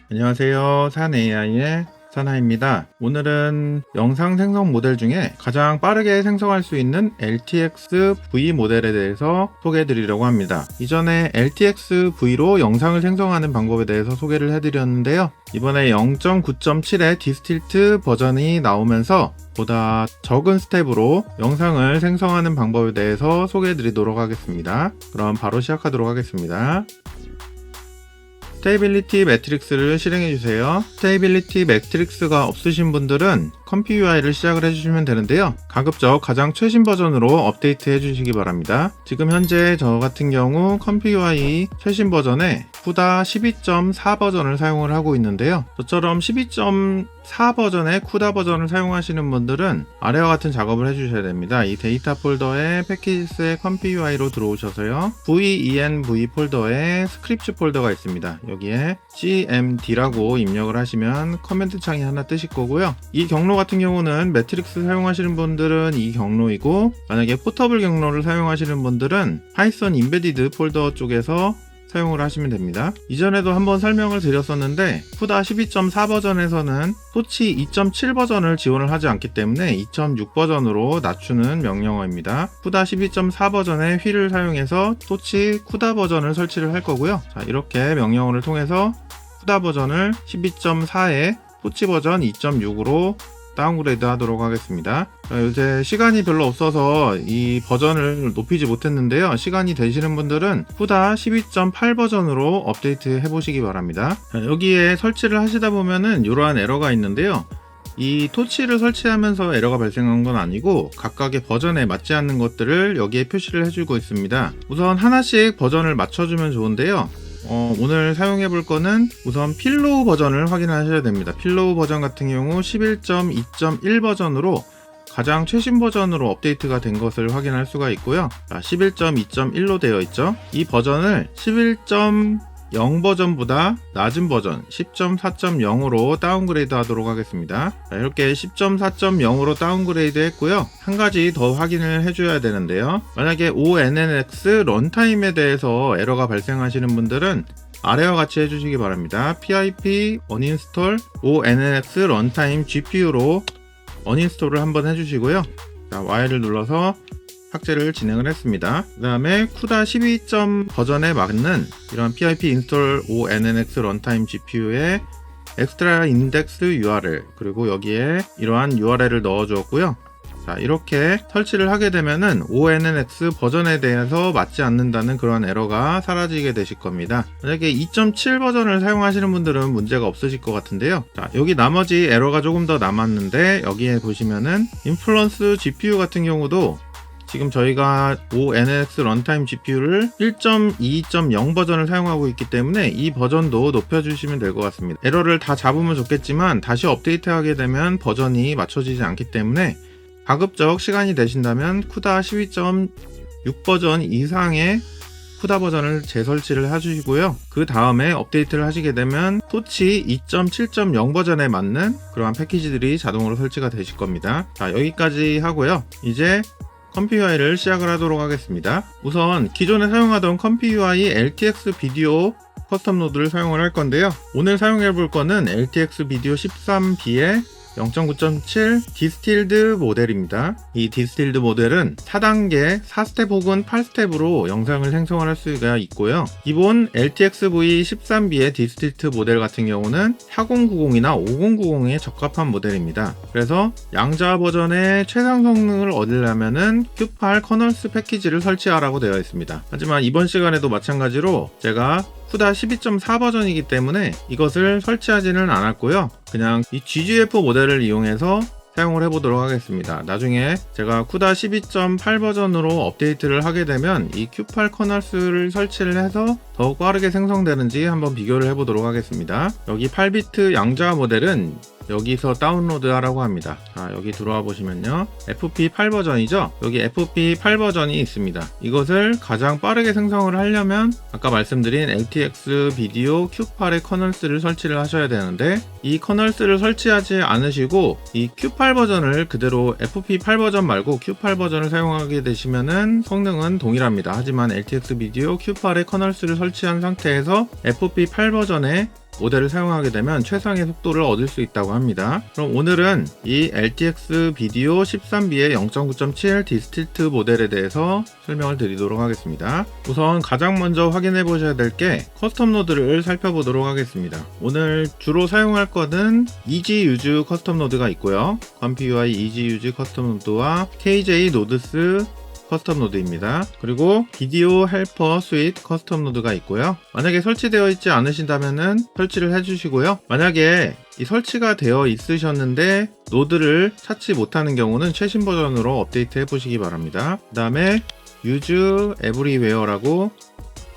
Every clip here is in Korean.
안녕하세요. 산AI의 산하입니다. 오늘은 영상 생성 모델 중에 가장 빠르게 생성할 수 있는 LTX V 모델에 대해서 소개해 드리려고 합니다. 이전에 LTX V로 영상을 생성하는 방법에 대해서 소개를 해드렸는데요. 이번에 0.9.7의 디스틸트 버전이 나오면서 보다 적은 스텝으로 영상을 생성하는 방법에 대해서 소개해 드리도록 하겠습니다. 그럼 바로 시작하도록 하겠습니다. 스테이빌리티 매트릭스를 실행해 주세요. 스테이빌리티 매트릭스가 없으신 분들은 컴퓨UI를 시작을 해주시면 되는데요. 가급적 가장 최신 버전으로 업데이트 해주시기 바랍니다. 지금 현재 저 같은 경우 컴퓨UI 최신 버전에 쿠다 12.4 버전을 사용을 하고 있는데요. 저처럼 12.4 버전의 쿠다 버전을 사용하시는 분들은 아래와 같은 작업을 해주셔야 됩니다. 이 데이터 폴더에 패키지스의 컴퓨UI로 들어오셔서요. venv 폴더에 스크립트 폴더가 있습니다. 여기에 cmd라고 입력을 하시면 커맨드 창이 하나 뜨실 거고요. 이 경로 같은 경우는 매트릭스 사용하시는 분들은 이 경로이고, 만약에 포터블 경로를 사용하시는 분들은 파이썬 임베디드 폴더 쪽에서 사용을 하시면 됩니다. 이전에도 한번 설명을 드렸었는데 쿠다 12.4 버전에서는 토치 2.7 버전을 지원을 하지 않기 때문에 2.6 버전으로 낮추는 명령어입니다. 쿠다 12.4 버전의 휠을 사용해서 토치 쿠다 버전을 설치를 할 거고요. 자, 이렇게 명령어를 통해서 쿠다 버전을 12.4에 토치 버전 2.6으로 다운그레이드 하도록 하겠습니다. 요새 시간이 별로 없어서 이 버전을 높이지 못했는데요. 시간이 되시는 분들은 쿠다 12.8 버전으로 업데이트 해보시기 바랍니다. 여기에 설치를 하시다 보면은 이러한 에러가 있는데요. 이 토치를 설치하면서 에러가 발생한 건 아니고 각각의 버전에 맞지 않는 것들을 여기에 표시를 해주고 있습니다. 우선 하나씩 버전을 맞춰주면 좋은데요. 오늘 사용해 볼 거는 우선 필로우 버전을 확인하셔야 됩니다. 필로우 버전 같은 경우 11.2.1 버전으로 가장 최신 버전으로 업데이트가 된 것을 확인할 수가 있고요. 11.2.1로 되어 있죠. 이 버전을 11.0 버전보다 낮은 버전 10.4.0으로 다운그레이드 하도록 하겠습니다. 이렇게 10.4.0으로 다운그레이드 했고요. 한 가지 더 확인을 해줘야 되는데요. 만약에 ONNX 런타임에 대해서 에러가 발생하시는 분들은 아래와 같이 해주시기 바랍니다. pip uninstall ONNX 런타임 GPU로 어닝스톨을 한번 해주시고요. 자, Y를 눌러서 삭제를 진행을 했습니다. 그 다음에 쿠다 12. 버전에 맞는 이런 pip install ONNX runtime GPU의 extra index URL, 그리고 여기에 이러한 URL을 넣어 주었고요. 자, 이렇게 설치를 하게 되면은 ONNX 버전에 대해서 맞지 않는다는 그런 에러가 사라지게 되실 겁니다. 만약에 2.7 버전을 사용하시는 분들은 문제가 없으실 것 같은데요. 자, 여기 나머지 에러가 조금 더 남았는데, 여기에 보시면은 인플루언스 GPU 같은 경우도 지금 저희가 ONNX 런타임 GPU를 1.2.0 버전을 사용하고 있기 때문에 이 버전도 높여주시면 될 것 같습니다. 에러를 다 잡으면 좋겠지만 다시 업데이트하게 되면 버전이 맞춰지지 않기 때문에 가급적 시간이 되신다면 쿠다 12.6 버전 이상의 쿠다 버전을 재설치를 해주시고요. 그 다음에 업데이트를 하시게 되면 토치 2.7.0 버전에 맞는 그러한 패키지들이 자동으로 설치가 되실 겁니다. 자, 여기까지 하고요. 이제 컴퓨UI를 시작을 하도록 하겠습니다. 우선 기존에 사용하던 컴퓨UI LTX 비디오 커스텀 노드를 사용을 할 건데요. 오늘 사용해 볼 거는 LTX 비디오 13B의 0.9.7 디스틸드 모델입니다. 이 디스틸드 모델은 4단계, 4스텝 혹은 8스텝으로 영상을 생성을 할 수가 있고요. 기본 LTX V13B의 디스틸트 모델 같은 경우는 4090이나 5090에 적합한 모델입니다. 그래서 양자 버전의 최상 성능을 얻으려면은 Q8 커널스 패키지를 설치하라고 되어 있습니다. 하지만 이번 시간에도 마찬가지로 제가 쿠다 12.4 버전이기 때문에 이것을 설치하지는 않았고요. 그냥 이 GGF 모델을 이용해서 사용을 해보도록 하겠습니다. 나중에 제가 쿠다 12.8 버전으로 업데이트를 하게 되면 이 Q8 커널스를 설치를 해서 더욱 빠르게 생성되는지 한번 비교를 해보도록 하겠습니다. 여기 8비트 양자 모델은 여기서 다운로드 하라고 합니다. 자, 여기 들어와 보시면요, FP8 버전이죠. 여기 FP8 버전이 있습니다. 이것을 가장 빠르게 생성을 하려면 아까 말씀드린 LTX 비디오 Q8의 커널스를 설치를 하셔야 되는데, 이 커널스를 설치하지 않으시고 이 Q8 버전을 그대로 FP8 버전 말고 Q8 버전을 사용하게 되시면은 성능은 동일합니다. 하지만 LTX 비디오 Q8의 커널스를 설치한 상태에서 FP8 버전의 모델을 사용하게 되면 최상의 속도를 얻을 수 있다고 합니다. 그럼 오늘은 이 RTX 비디오 13B의 0.9.7 디스틸트 모델에 대해서 설명을 드리도록 하겠습니다. 우선 가장 먼저 확인해 보셔야 될 게 커스텀 노드를 살펴보도록 하겠습니다. 오늘 주로 사용할 거는 EGUse 커스텀 노드가 있고요. 컴퓨UI EGUse 커스텀 노드와 KJ 노드스 커스텀 노드입니다. 그리고 비디오 헬퍼 스윗 커스텀 노드가 있고요. 만약에 설치되어 있지 않으신다면 설치를 해주시고요. 만약에 이 설치가 되어 있으셨는데 노드를 찾지 못하는 경우는 최신 버전으로 업데이트 해보시기 바랍니다. 그 다음에 use everywhere라고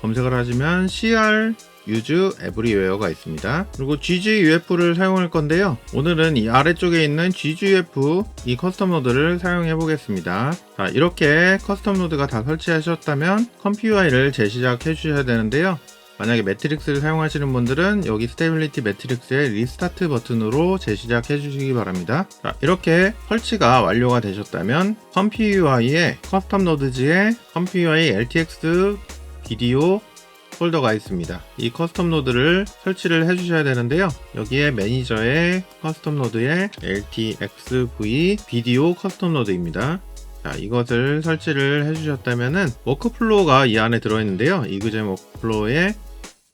검색을 하시면 CR use everywhere가 있습니다. 그리고 GGUF를 사용할 건데요. 오늘은 이 아래쪽에 있는 GGUF 이 커스텀 노드를 사용해 보겠습니다. 자, 이렇게 커스텀 노드가 다 설치하셨다면 컴퓨UI를 재시작해 주셔야 되는데요. 만약에 매트릭스를 사용하시는 분들은 여기 스테빌리티 매트릭스의 리스타트 버튼으로 재시작해 주시기 바랍니다. 자, 이렇게 설치가 완료가 되셨다면 컴퓨UI의 커스텀 노드지에 컴퓨UI RTX 비디오 폴더가 있습니다. 이 커스텀 노드를 설치를 해주셔야 되는데요. 여기에 매니저의 커스텀 노드에 LTXV 비디오 커스텀 노드입니다. 자, 이것을 설치를 해주셨다면은 워크플로우가 이 안에 들어있는데요. 이그젠 워크플로우에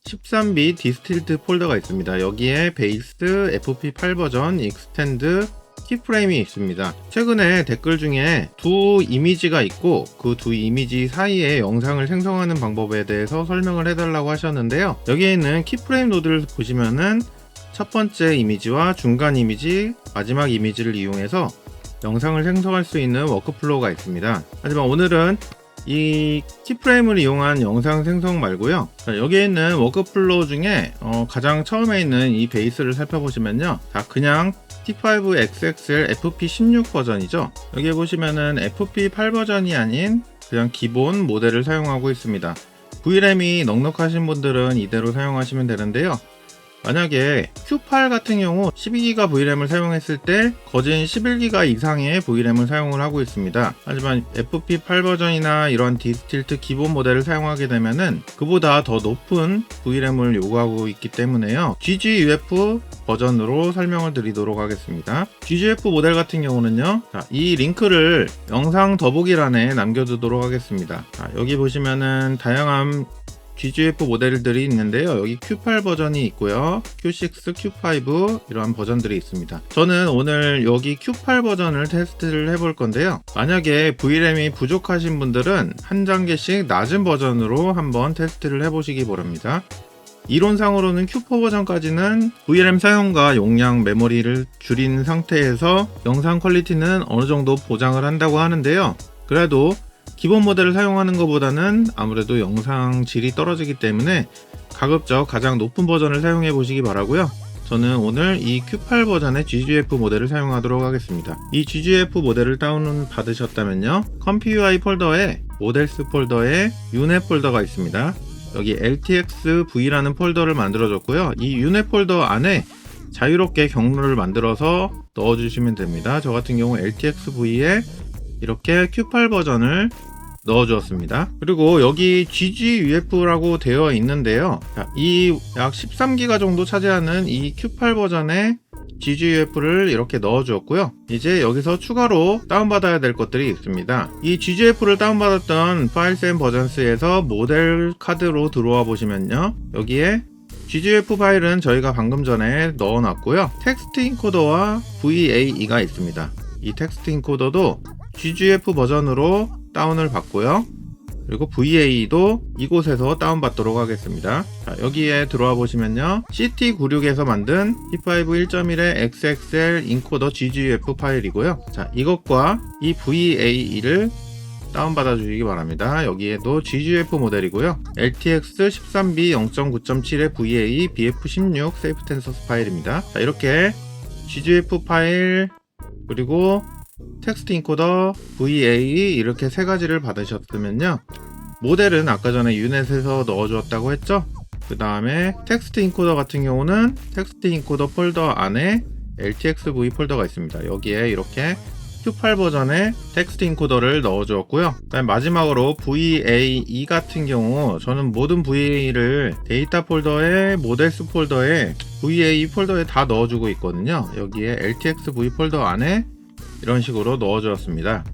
13B 디스틸트 폴더가 있습니다. 여기에 베이스 FP8 버전 익스텐드 키프레임이 있습니다. 최근에 댓글 중에 두 이미지가 있고 그 두 이미지 사이에 영상을 생성하는 방법에 대해서 설명을 해달라고 하셨는데요. 여기에 있는 키프레임 노드를 보시면은 첫 번째 이미지와 중간 이미지, 마지막 이미지를 이용해서 영상을 생성할 수 있는 워크플로우가 있습니다. 하지만 오늘은 이 키프레임을 이용한 영상 생성 말고요. 자, 여기에 있는 워크플로우 중에 가장 처음에 있는 이 베이스를 살펴보시면요. 자, 그냥 T5XXL FP16 버전이죠. 여기 보시면은 FP8 버전이 아닌 그냥 기본 모델을 사용하고 있습니다. VRAM이 넉넉하신 분들은 이대로 사용하시면 되는데요. 만약에 Q8 같은 경우 12기가 VRAM을 사용했을 때 거진 11기가 이상의 VRAM을 사용을 하고 있습니다. 하지만 FP8 버전이나 이런 디스틸트 기본 모델을 사용하게 되면은 그보다 더 높은 VRAM을 요구하고 있기 때문에요. GGUF 버전으로 설명을 드리도록 하겠습니다. GGUF 모델 같은 경우는요. 자, 이 링크를 영상 더보기란에 남겨두도록 하겠습니다. 자, 여기 보시면은 다양한 GGUF 모델들이 있는데요. 여기 Q8 버전이 있고요. Q6, Q5 이러한 버전들이 있습니다. 저는 오늘 여기 Q8 버전을 테스트를 해볼 건데요. 만약에 VRAM이 부족하신 분들은 한 단계씩 낮은 버전으로 한번 테스트를 해보시기 바랍니다. 이론상으로는 Q4 버전까지는 VRAM 사용과 용량 메모리를 줄인 상태에서 영상 퀄리티는 어느 정도 보장을 한다고 하는데요. 그래도 기본 모델을 사용하는 것보다는 아무래도 영상 질이 떨어지기 때문에 가급적 가장 높은 버전을 사용해 보시기 바라고요. 저는 오늘 이 Q8 버전의 GGUF 모델을 사용하도록 하겠습니다. 이 GGUF 모델을 다운 받으셨다면요. 컴퓨UI 폴더에 모델스 폴더에 UNET 폴더가 있습니다. 여기 LTXV라는 폴더를 만들어줬고요. 이 UNET 폴더 안에 자유롭게 경로를 만들어서 넣어주시면 됩니다. 저 같은 경우 LTXV에 이렇게 Q8 버전을 넣어주었습니다. 그리고 여기 GGUF라고 되어 있는데요. 이 약 13기가 정도 차지하는 이 Q8 버전의 GGUF를 이렇게 넣어주었고요. 이제 여기서 추가로 다운받아야 될 것들이 있습니다. 이 GGUF를 다운받았던 파일샘 버전스에서 모델 카드로 들어와 보시면요. 여기에 GGUF 파일은 저희가 방금 전에 넣어놨고요. 텍스트 인코더와 VAE가 있습니다. 이 텍스트 인코더도 GGUF 버전으로 다운을 받고요. 그리고 VAE도 이곳에서 다운받도록 하겠습니다. 자, 여기에 들어와 보시면요. CT96에서 만든 T5 1.1의 XXL 인코더 GGUF 파일이고요. 자, 이것과 이 VAE를 다운받아 주시기 바랍니다. 여기에도 GGUF 모델이고요. LTX 13B 0.9.7의 VAE BF16 세이프 텐서스 파일입니다. 자, 이렇게 GGUF 파일 그리고 텍스트 인코더, VAE 이렇게 세 가지를 받으셨으면요. 모델은 아까 전에 유넷에서 넣어주었다고 했죠. 그 다음에 텍스트 인코더 같은 경우는 텍스트 인코더 폴더 안에 LTXV 폴더가 있습니다. 여기에 이렇게 Q8 버전의 텍스트 인코더를 넣어주었고요. 그다음 마지막으로 VAE 같은 경우 저는 모든 VA를 데이터 폴더에 모델스 폴더에 VA 폴더에 다 넣어주고 있거든요. 여기에 LTXV 폴더 안에 이런 식으로 넣어주었습니다.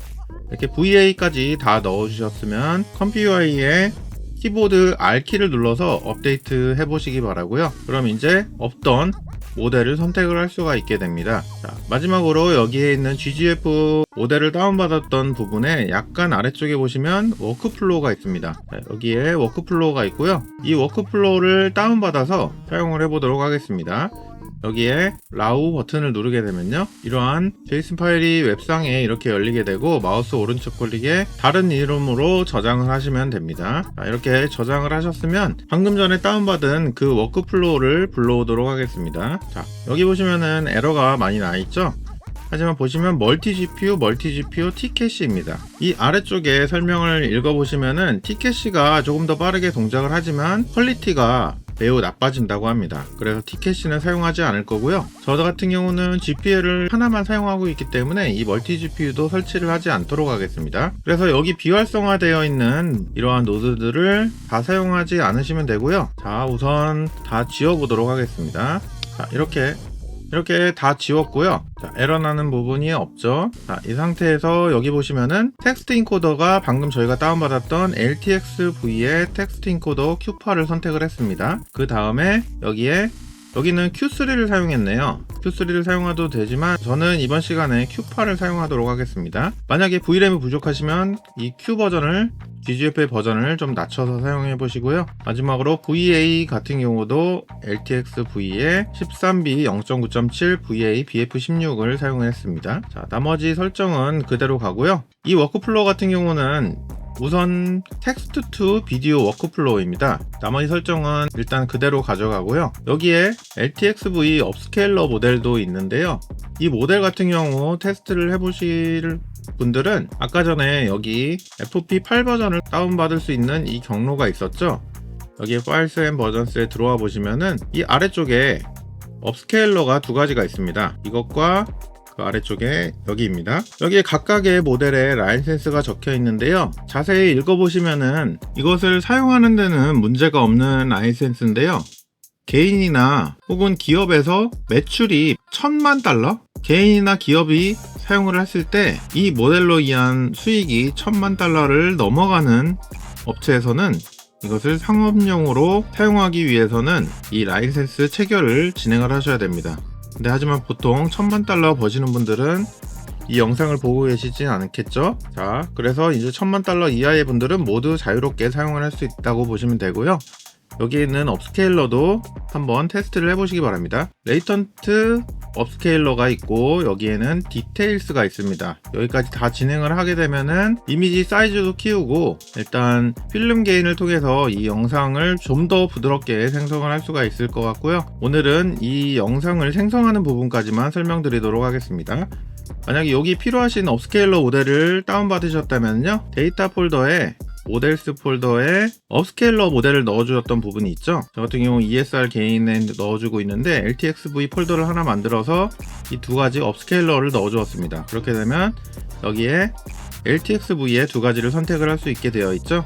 이렇게 VA까지 다 넣어주셨으면 컴퓨어이에 키보드 R키를 눌러서 업데이트 해보시기 바라고요. 그럼 이제 없던 모델을 선택을 할 수가 있게 됩니다. 자, 마지막으로 여기에 있는 GGF 모델을 다운받았던 부분에 약간 아래쪽에 보시면 워크플로우가 있습니다. 자, 여기에 워크플로우가 있고요. 이 워크플로우를 다운받아서 사용을 해보도록 하겠습니다. 여기에 라우 버튼을 누르게 되면요, 이러한 제이슨 파일이 웹상에 이렇게 열리게 되고 마우스 오른쪽 클릭에 다른 이름으로 저장을 하시면 됩니다. 자, 이렇게 저장을 하셨으면 방금 전에 다운받은 그 워크플로우를 불러오도록 하겠습니다. 자, 여기 보시면은 에러가 많이 나 있죠. 하지만 보시면 멀티 GPU T캐시입니다. 이 아래쪽에 설명을 읽어보시면은 T캐시가 조금 더 빠르게 동작을 하지만 퀄리티가 매우 나빠진다고 합니다. 그래서 T캐시는 사용하지 않을 거고요. 저 같은 경우는 GPL을 하나만 사용하고 있기 때문에 이 멀티 GPU도 설치를 하지 않도록 하겠습니다. 그래서 여기 비활성화되어 있는 이러한 노드들을 다 사용하지 않으시면 되고요. 자, 우선 다 지워보도록 하겠습니다. 자, 이렇게 다 지웠고요. 자, 에러 나는 부분이 없죠. 자, 이 상태에서 여기 보시면은 텍스트 인코더가 방금 저희가 다운받았던 LTXV의 텍스트 인코더 Q8을 선택을 했습니다. 그 다음에 여기는 Q3를 사용했네요. Q3를 사용해도 되지만 저는 이번 시간에 Q8을 사용하도록 하겠습니다. 만약에 VRAM이 부족하시면 이 Q 버전을 GGF의 버전을 좀 낮춰서 사용해 보시고요. 마지막으로 VA 같은 경우도 LTXV의 13B 0.9.7 VA BF16을 사용했습니다. 자, 나머지 설정은 그대로 가고요. 이 워크플로우 같은 경우는 우선 텍스트 투 비디오 워크플로우입니다. 나머지 설정은 일단 그대로 가져가고요. 여기에 LTXV 업스케일러 모델도 있는데요. 이 모델 같은 경우 테스트를 해보실 분들은 아까 전에 여기 FP8 버전을 다운받을 수 있는 이 경로가 있었죠. 여기에 파일스 앤 버전스에 들어와 보시면은 이 아래쪽에 업스케일러가 두 가지가 있습니다. 이것과 그 아래쪽에 여기입니다. 여기에 각각의 모델에 라이센스가 적혀 있는데요. 자세히 읽어보시면은 이것을 사용하는 데는 문제가 없는 라이센스인데요. 개인이나 혹은 기업에서 매출이 $10,000,000? 개인이나 기업이 사용을 했을 때 이 모델로 인한 수익이 $10,000,000를 넘어가는 업체에서는 이것을 상업용으로 사용하기 위해서는 이 라이센스 체결을 진행을 하셔야 됩니다. 근데 하지만 보통 $10,000,000 버시는 분들은 이 영상을 보고 계시진 않겠죠. 자, 그래서 이제 $10,000,000 이하의 분들은 모두 자유롭게 사용을 할 수 있다고 보시면 되고요. 여기 있는 업스케일러도 한번 테스트를 해보시기 바랍니다. 레이턴트 업스케일러가 있고 여기에는 디테일스가 있습니다. 여기까지 다 진행을 하게 되면은 이미지 사이즈도 키우고 일단 필름 게인을 통해서 이 영상을 좀 더 부드럽게 생성을 할 수가 있을 것 같고요. 오늘은 이 영상을 생성하는 부분까지만 설명드리도록 하겠습니다. 만약에 여기 필요하신 업스케일러 모델을 다운받으셨다면요, 데이터 폴더에 모델스 폴더에 업스케일러 모델을 넣어주었던 부분이 있죠. 저 같은 경우 ESR 게인에 넣어주고 있는데 LTXV 폴더를 하나 만들어서 이 두 가지 업스케일러를 넣어주었습니다. 그렇게 되면 여기에 LTXV의 두 가지를 선택을 할 수 있게 되어 있죠.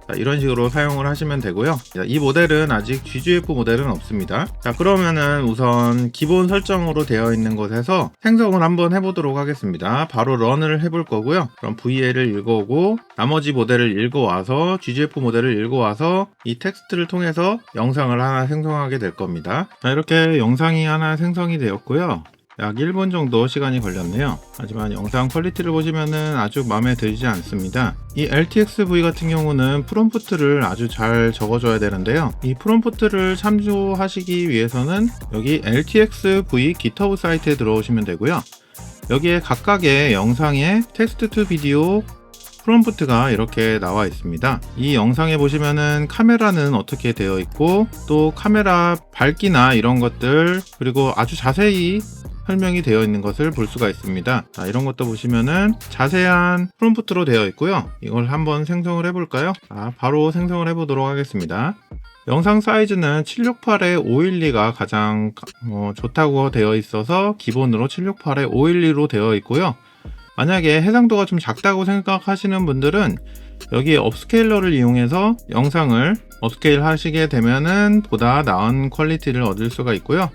자, 이런 식으로 사용을 하시면 되고요. 자, 이 모델은 아직 GGF 모델은 없습니다. 자, 그러면은 우선 기본 설정으로 되어 있는 곳에서 생성을 한번 해보도록 하겠습니다. 바로 런을 해볼 거고요. 그럼 VA를 읽어오고 나머지 모델을 읽어와서 GGF 모델을 읽어와서 이 텍스트를 통해서 영상을 하나 생성하게 될 겁니다. 자, 이렇게 영상이 하나 생성이 되었고요. 약 1분 정도 시간이 걸렸네요. 하지만 영상 퀄리티를 보시면은 아주 마음에 들지 않습니다. 이 LTXV 같은 경우는 프롬프트를 아주 잘 적어줘야 되는데요. 이 프롬프트를 참조하시기 위해서는 여기 LTXV GitHub 사이트에 들어오시면 되고요. 여기에 각각의 영상의 텍스트 투 비디오 프롬프트가 이렇게 나와 있습니다. 이 영상에 보시면은 카메라는 어떻게 되어 있고 또 카메라 밝기나 이런 것들 그리고 아주 자세히 설명이 되어 있는 것을 볼 수가 있습니다. 자, 이런 것도 보시면은 자세한 프롬프트로 되어 있고요. 이걸 한번 생성을 해볼까요? 바로 생성을 해보도록 하겠습니다. 영상 사이즈는 768x512가 가장 좋다고 되어 있어서 기본으로 768x512로 되어 있고요. 만약에 해상도가 좀 작다고 생각하시는 분들은 여기 업스케일러를 이용해서 영상을 업스케일 하시게 되면은 보다 나은 퀄리티를 얻을 수가 있고요.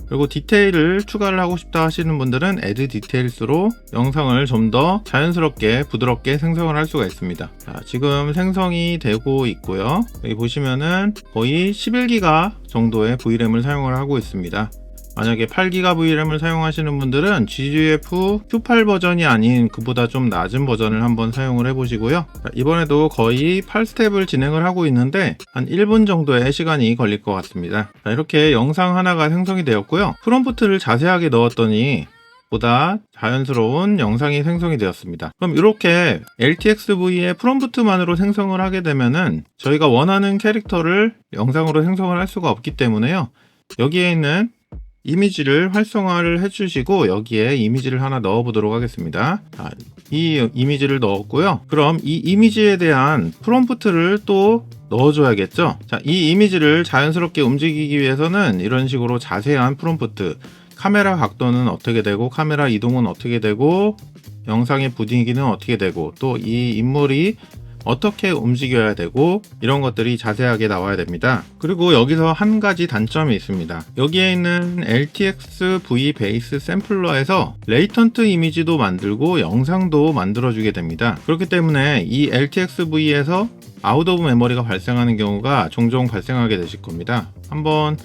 그리고 디테일을 추가를 하고 싶다 하시는 분들은 Add Details로 영상을 좀 더 자연스럽게 부드럽게 생성을 할 수가 있습니다. 자, 지금 생성이 되고 있고요. 여기 보시면은 거의 11기가 정도의 VRAM을 사용을 하고 있습니다. 만약에 8기가 VRAM을 사용하시는 분들은 GGF Q8 버전이 아닌 그보다 좀 낮은 버전을 한번 사용을 해보시고요. 이번에도 거의 8스텝을 진행을 하고 있는데 한 1분 정도의 시간이 걸릴 것 같습니다. 이렇게 영상 하나가 생성이 되었고요. 프롬프트를 자세하게 넣었더니 보다 자연스러운 영상이 생성이 되었습니다. 그럼 이렇게 LTXV의 프롬프트만으로 생성을 하게 되면은 저희가 원하는 캐릭터를 영상으로 생성을 할 수가 없기 때문에요. 여기에 있는 이미지를 활성화를 해주시고 여기에 이미지를 하나 넣어 보도록 하겠습니다. 자, 이 이미지를 넣었고요. 그럼 이 이미지에 대한 프롬프트를 또 넣어줘야겠죠. 자, 이 이미지를 자연스럽게 움직이기 위해서는 이런 식으로 자세한 프롬프트, 카메라 각도는 어떻게 되고 카메라 이동은 어떻게 되고 영상의 분위기는 어떻게 되고 또 이 인물이 어떻게 움직여야 되고 이런 것들이 자세하게 나와야 됩니다. 그리고 여기서 한 가지 단점이 있습니다. 여기에 있는 LTXV 베이스 샘플러에서 레이턴트 이미지도 만들고 영상도 만들어주게 됩니다. 그렇기 때문에 이 LTXV에서 아웃 오브 메모리가 발생하는 경우가 종종 발생하게 되실 겁니다. 한번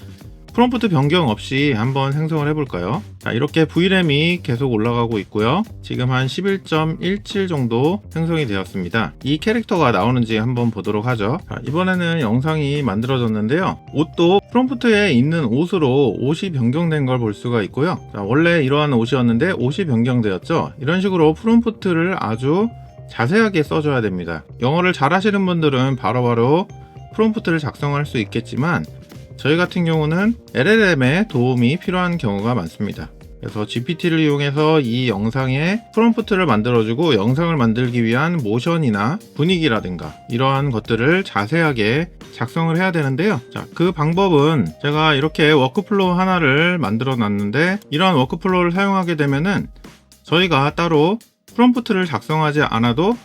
프롬프트 변경 없이 한번 생성을 해볼까요? 자, 이렇게 VRAM이 계속 올라가고 있고요. 지금 한 11.17 정도 생성이 되었습니다. 이 캐릭터가 나오는지 한번 보도록 하죠. 자, 이번에는 영상이 만들어졌는데요. 옷도 프롬프트에 있는 옷으로 옷이 변경된 걸 볼 수가 있고요. 자, 원래 이러한 옷이었는데 옷이 변경되었죠. 이런 식으로 프롬프트를 아주 자세하게 써줘야 됩니다. 영어를 잘 하시는 분들은 바로바로 프롬프트를 작성할 수 있겠지만 저희 같은 경우는 LLM의 도움이 필요한 경우가 많습니다. 그래서 GPT를 이용해서 이 영상에 프롬프트를 만들어주고 영상을 만들기 위한 모션이나 분위기라든가 이러한 것들을 자세하게 작성을 해야 되는데요. 자, 그 방법은 제가 이렇게 워크플로우 하나를 만들어 놨는데 이러한 워크플로우를 사용하게 되면은 저희가 따로 프롬프트를 작성하지 않아도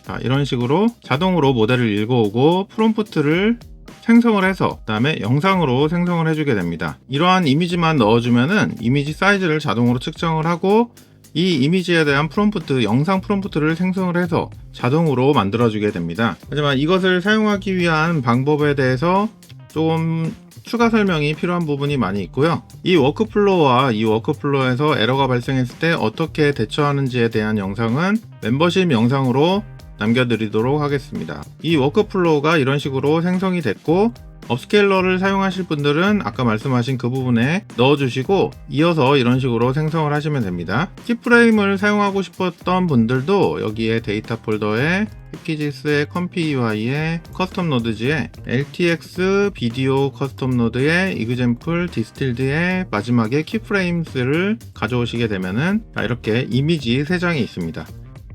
자, 이런 식으로 자동으로 모델을 읽어오고 프롬프트를 생성을 해서 그 다음에 영상으로 생성을 해주게 됩니다. 이러한 이미지만 넣어주면은 이미지 사이즈를 자동으로 측정을 하고 이 이미지에 대한 프롬프트, 영상 프롬프트를 생성을 해서 자동으로 만들어주게 됩니다. 하지만 이것을 사용하기 위한 방법에 대해서 좀 추가 설명이 필요한 부분이 많이 있고요. 이 워크플로우와 이 워크플로우에서 에러가 발생했을 때 어떻게 대처하는지에 대한 영상은 멤버십 영상으로 남겨드리도록 하겠습니다. 이 워크플로우가 이런 식으로 생성이 됐고 업스케일러를 사용하실 분들은 아까 말씀하신 그 부분에 넣어주시고 이어서 이런 식으로 생성을 하시면 됩니다. 키프레임을 사용하고 싶었던 분들도 여기에 데이터 폴더에 패키지스의 컴피 UI에 커스텀 노드지에 LTX 비디오 커스텀 노드에 이그젬플 디스틸드의 마지막에 키프레임스를 가져오시게 되면은 이렇게 이미지 3장이 있습니다.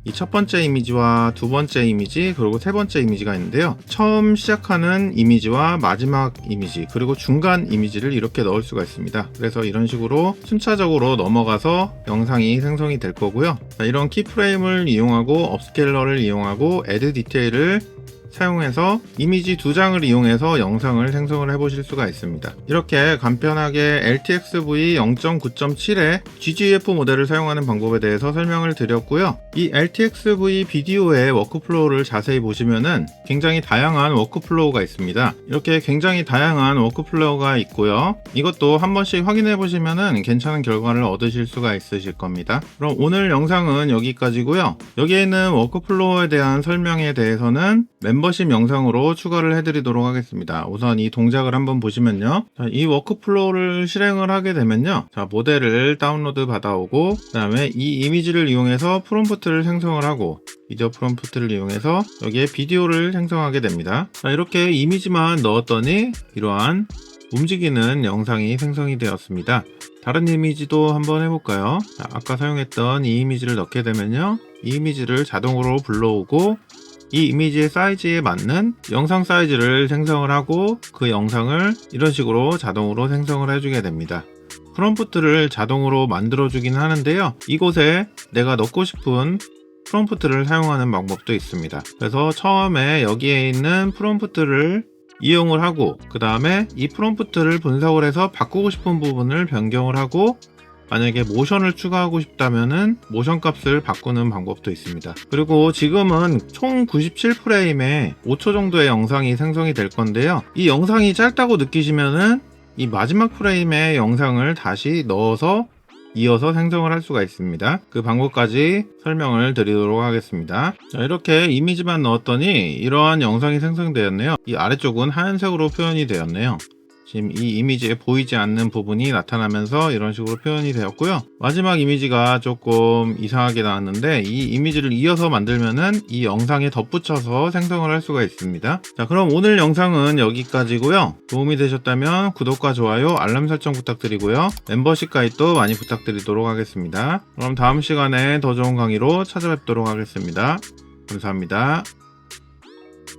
이 첫 번째 이미지와 두 번째 이미지 그리고 세 번째 이미지가 있는데요. 처음 시작하는 이미지와 마지막 이미지 그리고 중간 이미지를 이렇게 넣을 수가 있습니다. 그래서 이런 식으로 순차적으로 넘어가서 영상이 생성이 될 거고요. 자, 이런 키프레임을 이용하고 업스케일러를 이용하고 애드 디테일을 사용해서 이미지 2장을 이용해서 영상을 생성을 해보실 수가 있습니다. 이렇게 간편하게 LTXV 0.9.7의 GGF 모델을 사용하는 방법에 대해서 설명을 드렸고요. 이 LTXV 비디오의 워크플로우를 자세히 보시면은 굉장히 다양한 워크플로우가 있습니다. 이렇게 굉장히 다양한 워크플로우가 있고요. 이것도 한 번씩 확인해 보시면은 괜찮은 결과를 얻으실 수가 있으실 겁니다. 그럼 오늘 영상은 여기까지고요. 여기에 있는 워크플로우에 대한 설명에 대해서는 멤버십 영상으로 추가를 해드리도록 하겠습니다. 우선 이 동작을 한번 보시면요. 자, 이 워크플로우를 실행을 하게 되면요. 자, 모델을 다운로드 받아오고 그 다음에 이 이미지를 이용해서 프롬프트를 생성을 하고 비디오 프롬프트를 이용해서 여기에 비디오를 생성하게 됩니다. 자, 이렇게 이미지만 넣었더니 이러한 움직이는 영상이 생성이 되었습니다. 다른 이미지도 한번 해볼까요? 자, 아까 사용했던 이 이미지를 넣게 되면요. 이 이미지를 자동으로 불러오고 이 이미지의 사이즈에 맞는 영상 사이즈를 생성을 하고 그 영상을 이런 식으로 자동으로 생성을 해주게 됩니다. 프롬프트를 자동으로 만들어주긴 하는데요. 이곳에 내가 넣고 싶은 프롬프트를 사용하는 방법도 있습니다. 그래서 처음에 여기에 있는 프롬프트를 이용을 하고 그 다음에 이 프롬프트를 분석을 해서 바꾸고 싶은 부분을 변경을 하고 만약에 모션을 추가하고 싶다면은 모션 값을 바꾸는 방법도 있습니다. 그리고 지금은 총 97프레임에 5초 정도의 영상이 생성이 될 건데요. 이 영상이 짧다고 느끼시면은 이 마지막 프레임의 영상을 다시 넣어서 이어서 생성을 할 수가 있습니다. 그 방법까지 설명을 드리도록 하겠습니다. 자, 이렇게 이미지만 넣었더니 이러한 영상이 생성되었네요. 이 아래쪽은 하얀색으로 표현이 되었네요. 지금 이 이미지에 보이지 않는 부분이 나타나면서 이런 식으로 표현이 되었고요. 마지막 이미지가 조금 이상하게 나왔는데 이 이미지를 이어서 만들면은 이 영상에 덧붙여서 생성을 할 수가 있습니다. 자, 그럼 오늘 영상은 여기까지고요. 도움이 되셨다면 구독과 좋아요, 알람 설정 부탁드리고요. 멤버십 가입도 많이 부탁드리도록 하겠습니다. 그럼 다음 시간에 더 좋은 강의로 찾아뵙도록 하겠습니다. 감사합니다.